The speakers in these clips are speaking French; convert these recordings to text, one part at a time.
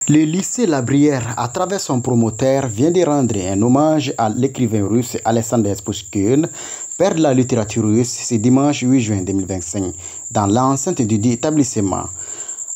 Le lycée La Bruyère, à travers son promoteur, vient de rendre un hommage à l'écrivain russe Alexander Pushkin, père de la littérature russe, ce dimanche 8 juin 2025, dans l'enceinte du dit établissement.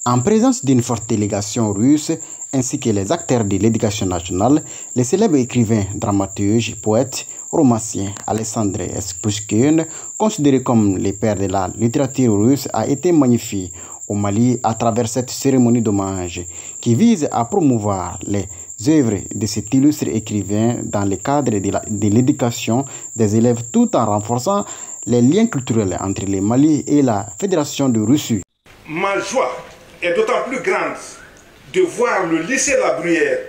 En présence d'une forte délégation russe, ainsi que les acteurs de l'éducation nationale, le célèbre écrivain, dramaturge, poète, romancier Alexander Pushkin, considéré comme le père de la littérature russe, a été magnifié au Mali à travers cette cérémonie d'hommage qui vise à promouvoir les œuvres de cet illustre écrivain dans le cadre de l'éducation des élèves tout en renforçant les liens culturels entre le Mali et la Fédération de Russie. Ma joie est d'autant plus grande de voir le lycée La Bruyère,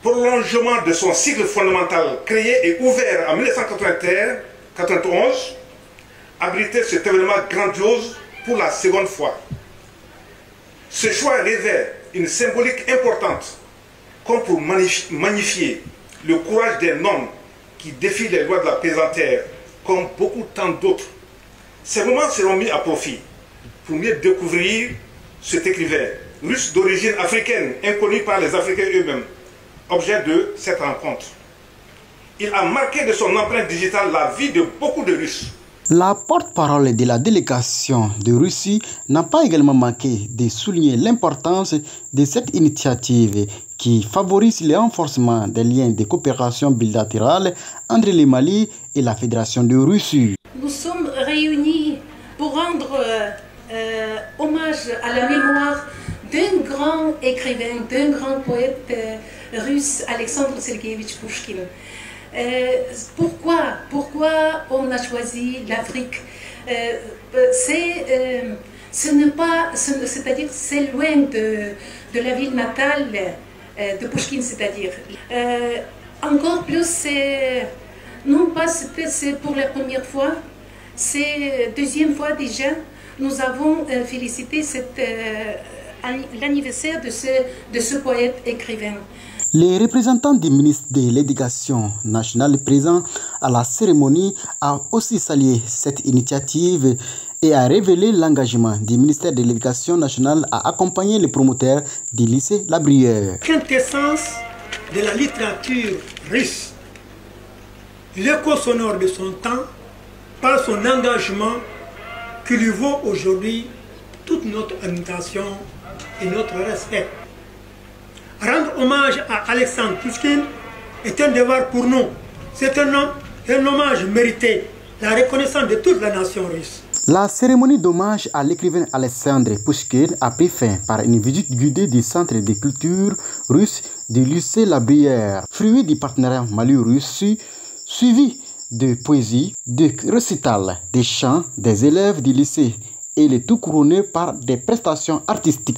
prolongement de son cycle fondamental créé et ouvert en 1991, abriter cet événement grandiose pour la seconde fois. Ce choix révèle une symbolique importante, comme pour magnifier le courage d'un homme qui défie les lois de la plaisanterie, comme beaucoup tant d'autres. Ces moments seront mis à profit pour mieux découvrir cet écrivain russe d'origine africaine, inconnu par les Africains eux-mêmes, objet de cette rencontre. Il a marqué de son empreinte digitale la vie de beaucoup de Russes. La porte-parole de la délégation de Russie n'a pas également manqué de souligner l'importance de cette initiative qui favorise le renforcement des liens de coopération bilatérale entre le Mali et la Fédération de Russie. Nous sommes réunis pour rendre hommage à la mémoire d'un grand écrivain, d'un grand poète russe, Alexandre Sergueïevitch Pushkin. Pourquoi on a choisi l'Afrique? C'est-à-dire c'est loin de la ville natale de Pushkin, c'est-à-dire. Encore plus, non pas c'est pour la première fois, c'est deuxième fois déjà, nous avons félicité l'anniversaire de ce poète écrivain. Les représentants des ministres de l'Éducation nationale présents à la cérémonie ont aussi salué cette initiative et a révélé l'engagement du ministère de l'Éducation nationale à accompagner les promoteurs du lycée La Bruyère. Quintessence de la littérature russe, l'écho sonore de son temps par son engagement qui lui vaut aujourd'hui toute notre admiration et notre respect. Rendre hommage à Alexandre Pushkin est un devoir pour nous. C'est un hommage mérité, la reconnaissance de toute la nation russe. La cérémonie d'hommage à l'écrivain Alexandre Pushkin a pris fin par une visite guidée du Centre de culture russe du lycée La Bruyère, fruit du partenariat Mali-Russe, suivi de poésie, de récital, des chants des élèves du lycée et le tout couronné par des prestations artistiques.